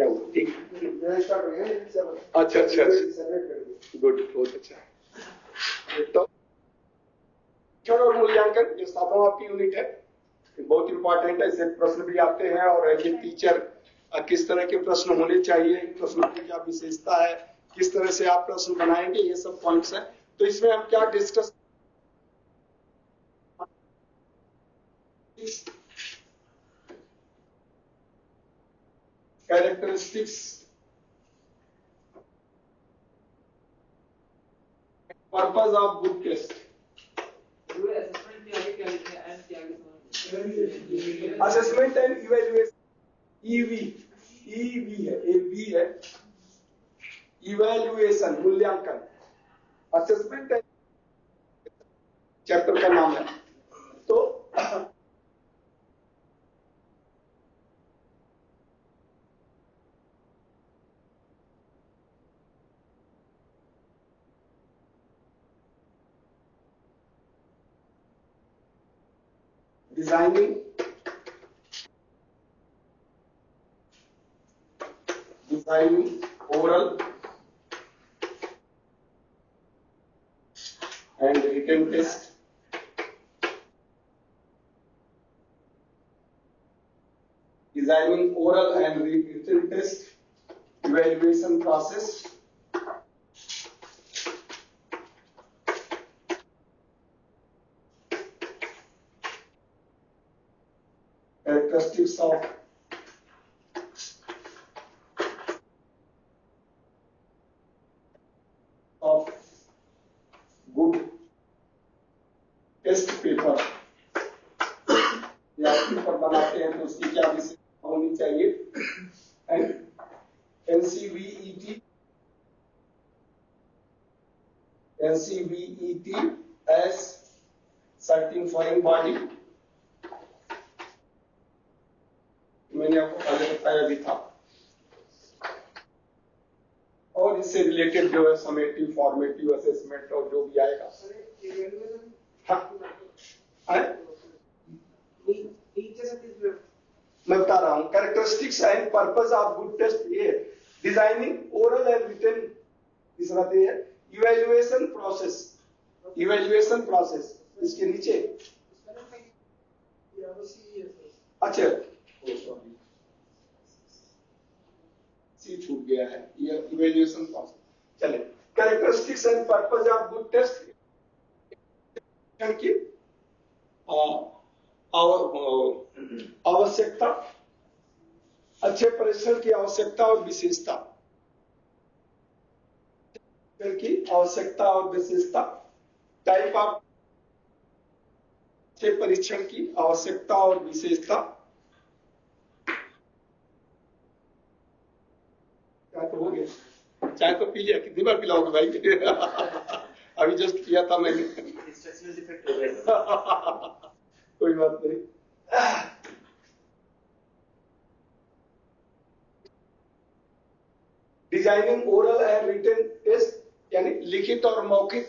क्या हुआ? ठीक, अच्छा अच्छा, गुड, बहुत अच्छा। तो और मूल्यांकन ये 7वां आपकी यूनिट है, बहुत इंपॉर्टेंट है। इससे प्रश्न भी आते हैं और एज ए टीचर किस तरह के प्रश्न होने चाहिए, प्रश्नों की क्या विशेषता है, किस तरह से आप प्रश्न बनाएंगे, ये सब पॉइंट्स हैं। तो इसमें हम क्या discuss, characteristics, purpose of good test. Assessment and evaluation, EV, EV है, ए बी है, इवैल्यूएशन मूल्यांकन, असेसमेंट चैप्टर का नाम है। तो designing oral and written test, designing oral and written test, evaluation process, characteristics of good test paper, या paper बनाते हैं तो उसकी क्या विशेषता होनी चाहिए, and NCVET as certifying body, मैंने आपको पहले बताया भी था। और इससे रिलेटेड जो है समेटिव, फॉर्मेटिव असेसमेंट और जो भी आएगा। हाँ, मैं बता रहा हूँ। Characteristics and purpose of good test, ये डिजाइनिंग ओरल एंड रिटन, तीसरा तो है इवैल्यूएशन प्रोसेस, इवैल्यूएशन प्रोसेस इसके नीचे। अच्छा, सी छूट गया है, ये इवैल्यूएशन प्रोसेस। चले, characteristics and purpose of good test की आवश्यकता, अच्छे परीक्षण की आवश्यकता और विशेषता, की आवश्यकता और विशेषता, टाइप ऑफ अच्छे परीक्षण की आवश्यकता और विशेषता। क्या तो हो गया, चाय तो पी लिया, कितनी बार पिलाओगे भाई? अभी जस्ट किया था मैंने। कोई बात नहीं। Designing oral and written test, यानी लिखित और मौखिक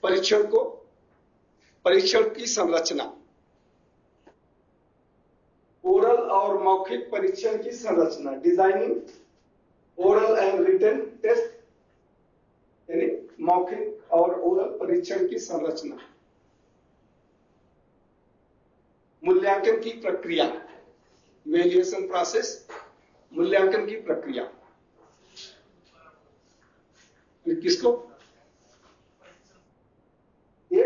परीक्षण को, परीक्षण की संरचना, ओरल और मौखिक परीक्षण की संरचना, designing oral and written test, यानी मौखिक और ओरल परीक्षण की संरचना, मूल्यांकन की प्रक्रिया, इवैल्यूएशन प्रोसेस, मूल्यांकन की प्रक्रिया। किसको? ये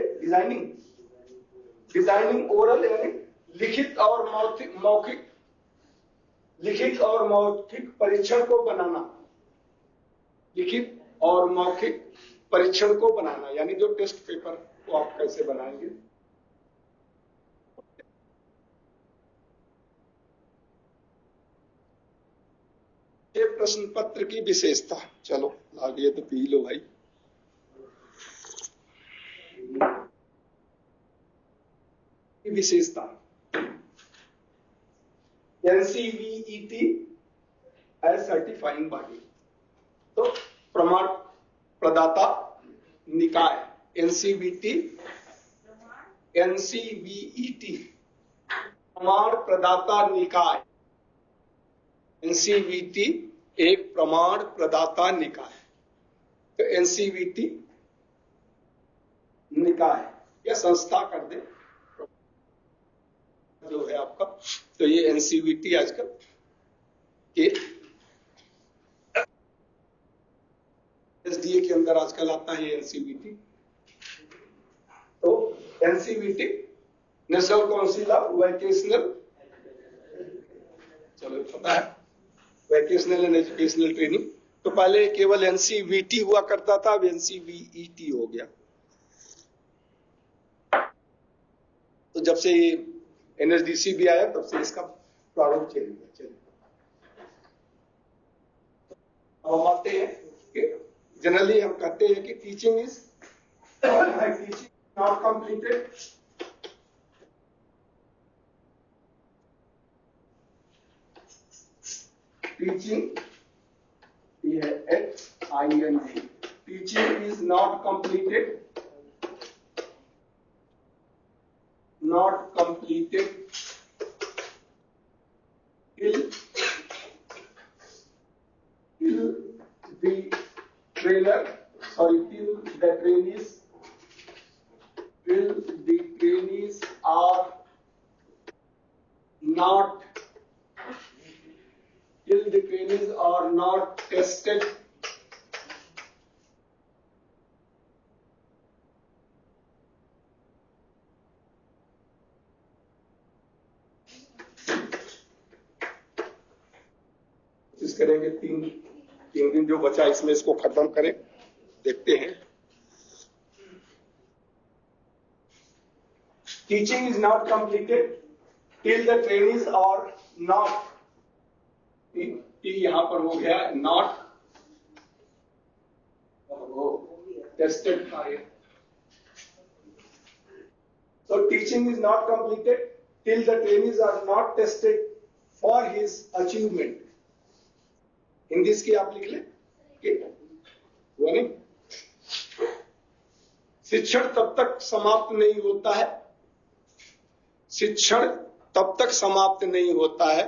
डिजाइनिंग ओरल यानी लिखित और मौखिक, लिखित और मौखिक परीक्षण को बनाना, लिखित और मौखिक परीक्षण को बनाना, यानी जो टेस्ट पेपर को आप कैसे बनाएंगे। ये प्रश्न पत्र की विशेषता, चलो आगे तो पी लो भाई। विशेषता, NCVET एज सर्टिफाइंग बॉडी, तो प्रमाण प्रदाता निकाय, NCVET प्रमाण प्रदाता निकाय, एनसीवीटी एक प्रमाण प्रदाता निकाय। तो एनसीवीटी निकाय या संस्था कर दे जो है आपका। तो ये एनसीवीटी आजकल के एसडीए के अंदर आजकल आता है ये एनसीवीटी। तो NCVT national council of vocational, चलो पता है, वोकेशनल एंड एजुकेशनल ट्रेनिंग। तो पहले केवल एनसीवीटी हुआ करता था, अब एनसीवीईटी हो गया। तो जब से ये एनएसडीसी भी आया तब से इसका प्रारूप चेंज हुआ। चलिए अब हम आते हैं कि जनरली हम कहते हैं कि teaching is not completed, teaching ये है HING, teaching is not completed, not completed till the trainer, sorry, till the trainees are not tested करेंगे। तीन दिन जो बचा इसमें इसको खत्म करें, देखते हैं। Teaching is not completed till the trainings are not, यहां पर हो गया not tested. So teaching is not completed till the trainees are not tested for his achievement. Hindi इसकी आप लिख लें, वो नहीं। शिक्षण तब तक समाप्त नहीं होता है, शिक्षण तब तक समाप्त नहीं होता है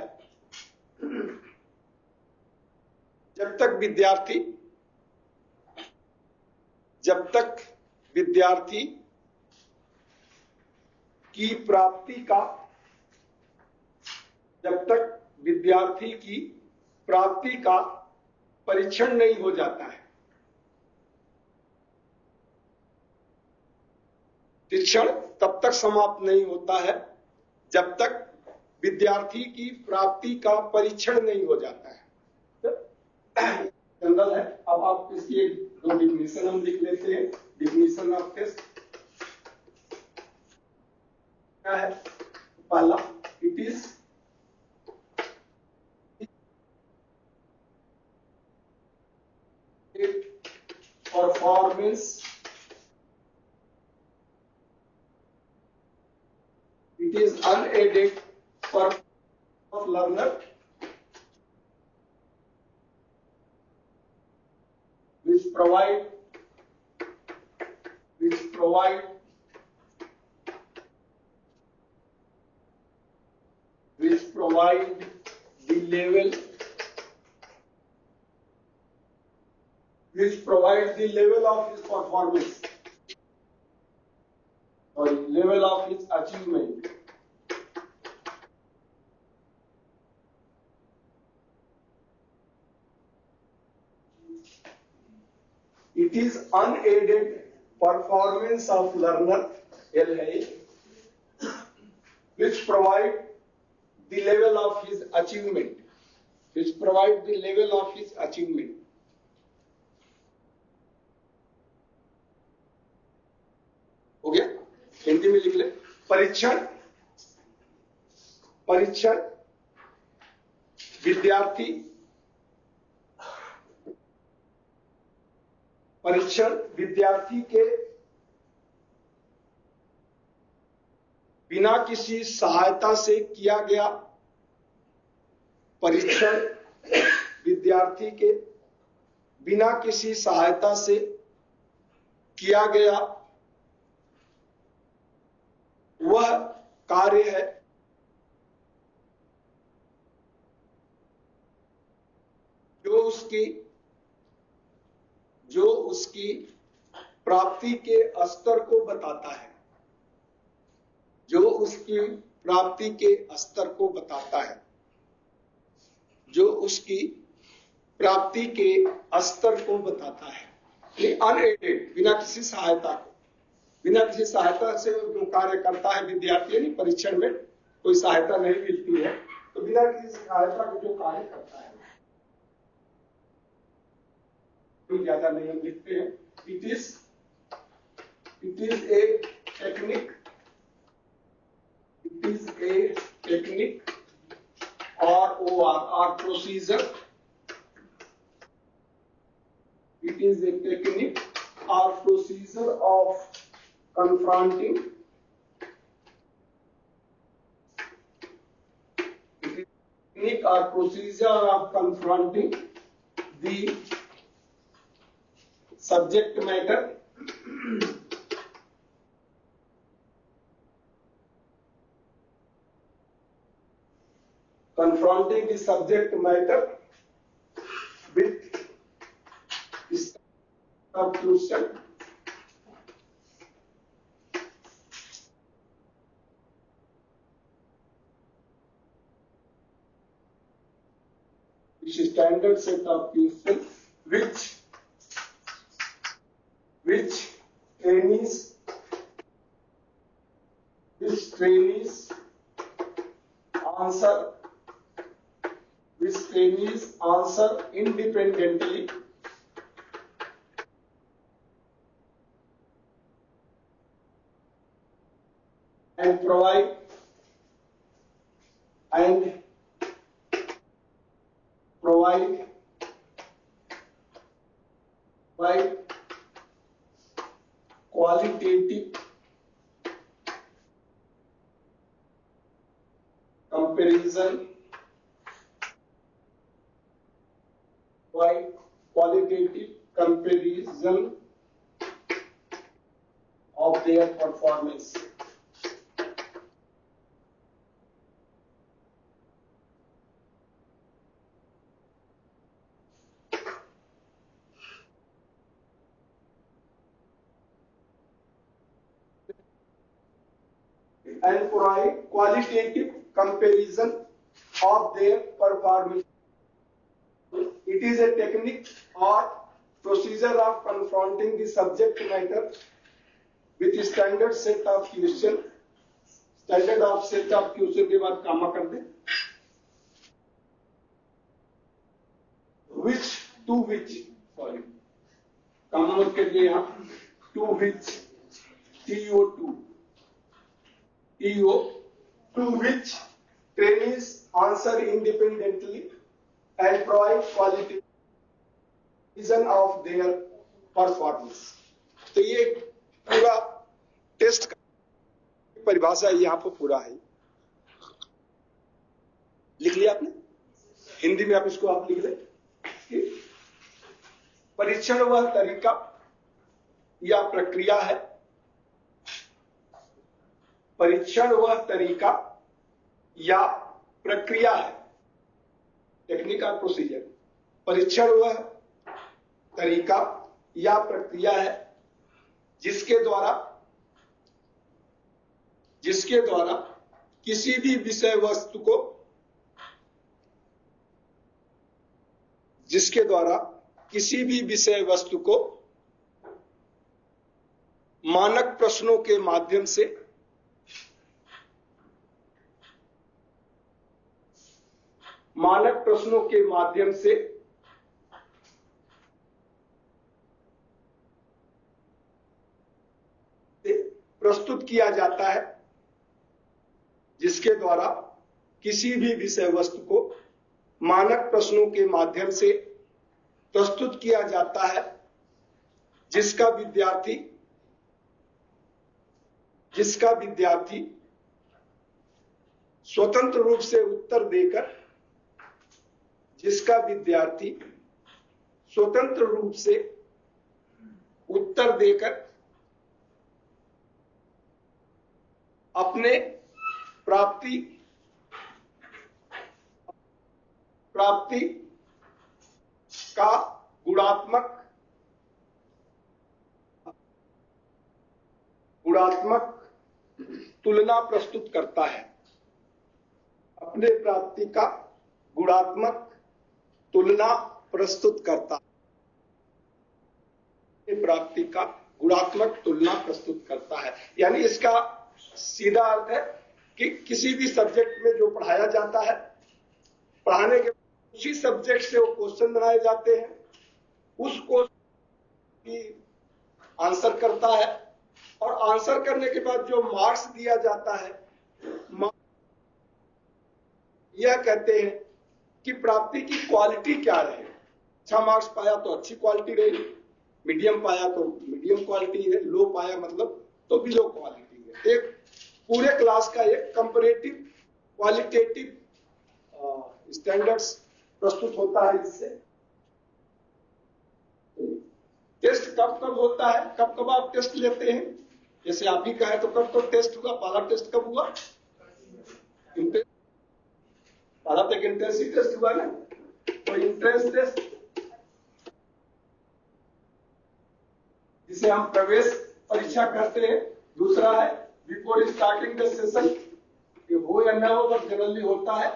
जब तक विद्यार्थी की प्राप्ति का परीक्षण नहीं हो जाता है। शिक्षण तब तक समाप्त नहीं होता है जब तक विद्यार्थी की प्राप्ति का परीक्षण नहीं हो जाता है। जनरल है। अब आप इसकी एक दो डिफिनेशन हम लिख लेते हैं। डिफिनेशन ऑफ टेस्ट क्या है? पहला, it is performance, it is unaided performance of learner which provide the level of his performance, or level of his achievement. It is unaided performance of learner, LA, which provide the level of his achievement. हो गया? हिंदी में लिख ले। परीक्षण विद्यार्थी के बिना किसी सहायता से किया गया, परीक्षण विद्यार्थी के बिना किसी सहायता से किया गया वह कार्य है उसकी प्राप्ति के स्तर को बताता है, जो उसकी प्राप्ति के स्तर को बताता है, जो उसकी प्राप्ति के स्तर को बताता है। अनएडेड, बिना किसी सहायता से जो कार्य करता है विद्यार्थी, यानी परीक्षण में कोई सहायता नहीं मिलती है, तो बिना किसी सहायता के जो कार्य करता है, कोई ज्यादा नहीं हम लिखते हैं। It is a technique, or procedure. It is a technique or procedure of confronting the subject matter with substitution standard set of questions which trainees answer independently and provide qualitative comparison of their performance. And provide qualitative comparison of their performance. It is a technique or procedure of confronting the subject matter with standard set of question के बाद कामा कर दे, कामा मत कर दिए यहाँ, to which trainees answer independently and provide quality vision of their performance. तो ये पूरा टेस्ट का परिभाषा यहाँ पर पूरा है, लिख लिया आपने? हिंदी में आप इसको आप लिख लें। परीक्षण वह तरीका या प्रक्रिया है, टेक्निक और प्रोसीजर। परीक्षण वह तरीका या प्रक्रिया है जिसके द्वारा किसी भी विषय वस्तु को मानक प्रश्नों के माध्यम से प्रस्तुत किया जाता है, जिसके द्वारा किसी भी विषय वस्तु को मानक प्रश्नों के माध्यम से प्रस्तुत किया जाता है, जिसका विद्यार्थी स्वतंत्र रूप से उत्तर देकर अपने प्राप्ति का गुणात्मक तुलना प्रस्तुत करता है। अपने प्राप्ति का गुणात्मक तुलना प्रस्तुत करता है। प्राप्ति का गुणात्मक तुलना प्रस्तुत करता है, यानी इसका सीधा अर्थ है कि किसी भी सब्जेक्ट में जो पढ़ाया जाता है, पढ़ाने के उसी सब्जेक्ट से वो क्वेश्चन बनाए जाते हैं, उस क्वेश्चन की आंसर करता है और आंसर करने के बाद जो मार्क्स दिया जाता है, यह कहते हैं कि प्राप्ति की क्वालिटी क्या रहे। अच्छा मार्क्स पाया तो अच्छी क्वालिटी रहेगी, मीडियम पाया तो मीडियम क्वालिटी है, लो पाया मतलब तो भी लो क्वालिटी है। एक पूरे क्लास का एक कंपैरेटिव क्वालिटेटिव स्टैंडर्ड्स प्रस्तुत होता है इससे। टेस्ट कब कब होता है, कब कब आप टेस्ट लेते हैं, जैसे आप ही कहे तो कब टेस्ट हुआ, पहला टेस्ट कब हुआ, पहला तक इंट्रेंस टेस्ट हुआ ना, तो इंट्रेंस टेस्ट जिसे हम प्रवेश परीक्षा कहते हैं। दूसरा है बिफोर स्टार्टिंग द सेशन, ये हो या ना हो बट जनरली होता है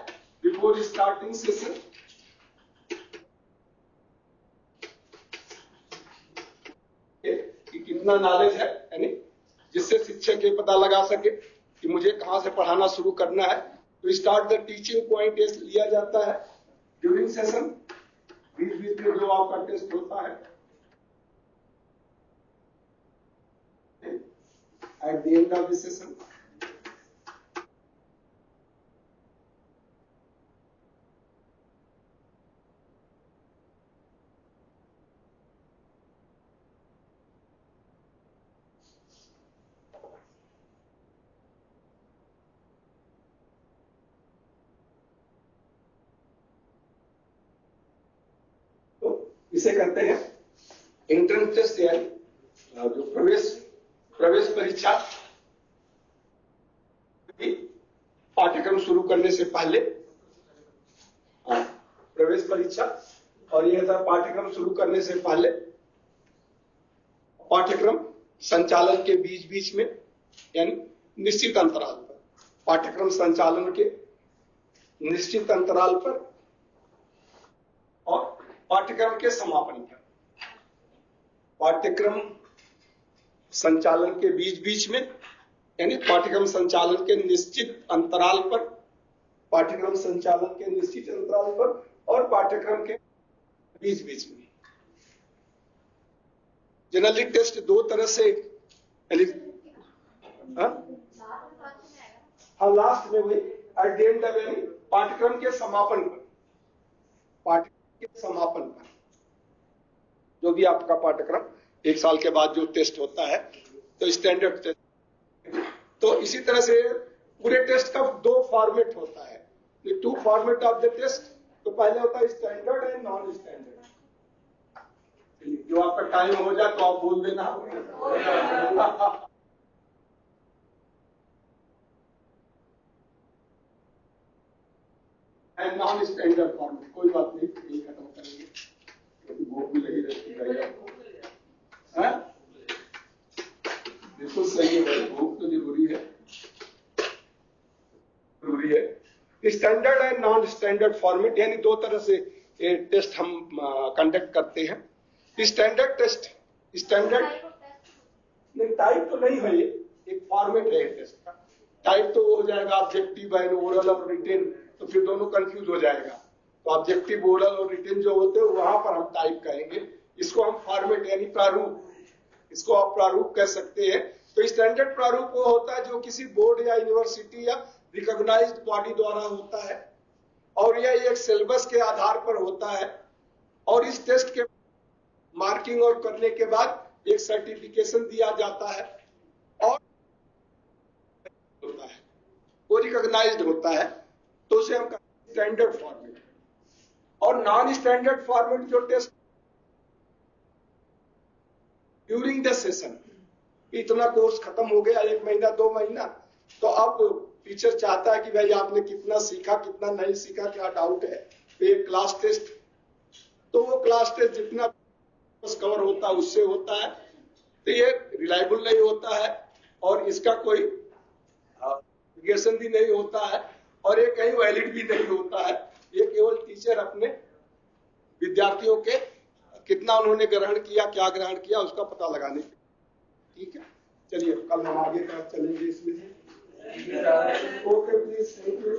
बिफोर स्टार्टिंग सेशन। कि कितना नॉलेज है, यानी जिससे शिक्षक ये पता लगा सके कि मुझे कहां से पढ़ाना शुरू करना है। तो start the teaching point test लिया जाता है ड्यूरिंग सेशन, बीच बीच में जो आपका टेस्ट होता है at the end of the session. तो इसे कहते हैं एंट्रेंस टेस्ट, यानी जो प्रवेश परीक्षा पाठ्यक्रम शुरू करने से पहले, प्रवेश परीक्षा और यह था पाठ्यक्रम शुरू करने से पहले, पाठ्यक्रम संचालन के बीच बीच में, यानी निश्चित अंतराल पर, पाठ्यक्रम संचालन के निश्चित अंतराल पर और पाठ्यक्रम के समापन पर। पाठ्यक्रम संचालन के बीच बीच में, यानी पाठ्यक्रम संचालन के निश्चित अंतराल पर, पाठ्यक्रम संचालन के निश्चित अंतराल पर और पाठ्यक्रम के बीच बीच में। जनरली टेस्ट दो तरह से, हाँ लास्ट में वही एट द एंड, यानी पाठ्यक्रम के समापन पर, पाठ्यक्रम के समापन पर जो भी आपका पाठ्यक्रम एक साल के बाद जो टेस्ट होता है, तो स्टैंडर्ड टेस्ट। तो इसी तरह से पूरे टेस्ट का दो फॉर्मेट होता है, two format of the test. तो पहले होता है स्टैंडर्ड एंड नॉन स्टैंडर्ड। जो आपका टाइम हो जाए तो आप बोल देना। एंड नॉन स्टैंडर्ड फॉर्मेट, कोई बात नहीं, यही खत्म करेंगे क्योंकि भूख भी लगी रहती है। बिल्कुल सही है भाई, भूख तो जरूरी है। Standard and non standard format, यानी दो तरह से ये टेस्ट हम कंडक्ट करते हैं। स्टैंडर्ड टेस्ट, स्टैंडर्ड नहीं, टाइप तो नहीं है, ये एक फॉर्मेट है टेस्ट का। टाइप तो हो जाएगा ऑब्जेक्टिव एंड ओरल और रिटेन, तो फिर दोनों कंफ्यूज हो जाएगा। तो ऑब्जेक्टिव, ओरल और रिटेन जो होते हैं वहां पर हम टाइप कहेंगे, इसको हम फॉर्मेट यानी प्रारूप, इसको आप प्रारूप कह सकते हैं। तो स्टैंडर्ड प्रारूप वो होता है जो किसी बोर्ड या यूनिवर्सिटी या रिकॉग्नाइज्ड बॉडी द्वारा होता है और यह एक सिलेबस के आधार पर होता है और इस टेस्ट के मार्किंग और करने के बाद एक सर्टिफिकेशन दिया जाता है और होता है, वो रिकॉग्नाइज्ड होता है, तो उसे हम स्टैंडर्ड फॉर्मेट। और नॉन स्टैंडर्ड फॉर्मेट जो टेस्ट ड्यूरिंग द सेशन, इतना कोर्स खत्म हो गया, 1 महीना 2 महीना, तो अब टीचर चाहता है कि भाई आपने कितना सीखा, कितना नहीं सीखा, क्या डाउट है, तो ये क्लास टेस्ट तो वो क्लास टेस्ट जितना कवर होता है उससे होता है, तो ये रिलायबल नहीं होता है और इसका कोई एप्लीकेशन भी नहीं होता है और ये कहीं वैलिड भी नहीं होता है। ये केवल टीचर अपने विद्यार्थियों के कितना उन्होंने ग्रहण किया, क्या ग्रहण किया, उसका पता लगाने। ठीक है, चलिए कल हम आगे का चलेंगे इसमें। Okay please, thank you.